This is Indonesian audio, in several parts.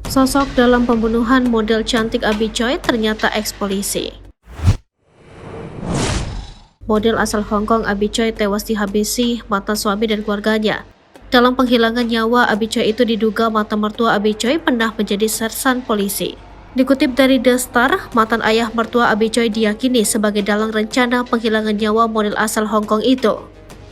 Sosok dalam pembunuhan model cantik Abi Choi ternyata eks-polisi. Model asal Hong Kong Abi Choi tewas dihabisi mantan suami dan keluarganya. Dalam penghilangan nyawa, Abi Choi itu diduga mantan mertua Abi Choi pernah menjadi sersan polisi. Dikutip dari The Star, mantan ayah mertua Abi Choi diyakini sebagai dalang rencana penghilangan nyawa model asal Hong Kong itu.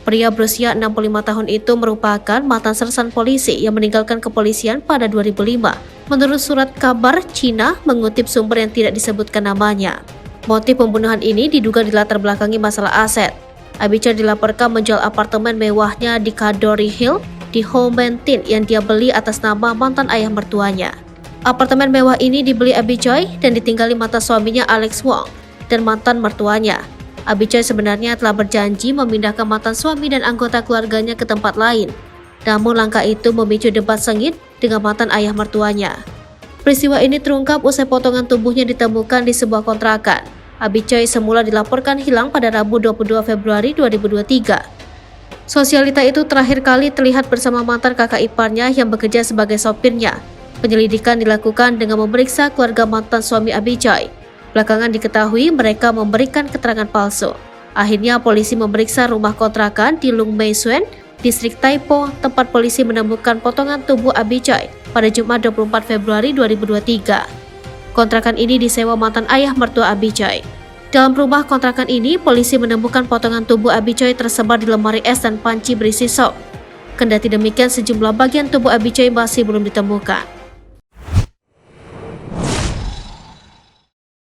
Pria berusia 65 tahun itu merupakan mantan sersan polisi yang meninggalkan kepolisian pada 2005. Menurut surat kabar Cina mengutip sumber yang tidak disebutkan namanya. Motif pembunuhan ini diduga dilatar belakangi masalah aset. Abi Choi dilaporkan menjual apartemen mewahnya di Cadbury Hill di Ho Man Tin yang dia beli atas nama mantan ayah mertuanya. Apartemen mewah ini dibeli Abi Choi dan ditinggali mantan suaminya Alex Wong dan mantan mertuanya. Abi Choi sebenarnya telah berjanji memindahkan mantan suami dan anggota keluarganya ke tempat lain. Namun langkah itu memicu debat sengit dengan mantan ayah mertuanya. Peristiwa ini terungkap usai potongan tubuhnya ditemukan di sebuah kontrakan. Abi Choi semula dilaporkan hilang pada Rabu 22 Februari 2023. Sosialita itu terakhir kali terlihat bersama mantan kakak iparnya yang bekerja sebagai sopirnya. Penyelidikan dilakukan dengan memeriksa keluarga mantan suami Abi Choi. Belakangan diketahui mereka memberikan keterangan palsu. Akhirnya polisi memeriksa rumah kontrakan di Lung Mei Suen, distrik Taipo, tempat polisi menemukan potongan tubuh Abi Choi pada Jumat 24 Februari 2023. Kontrakan ini disewa mantan ayah mertua Abi Choi. Dalam rumah kontrakan ini, polisi menemukan potongan tubuh Abi Choi tersebar di lemari es dan panci berisi sop. Kendati demikian, sejumlah bagian tubuh Abi Choi masih belum ditemukan.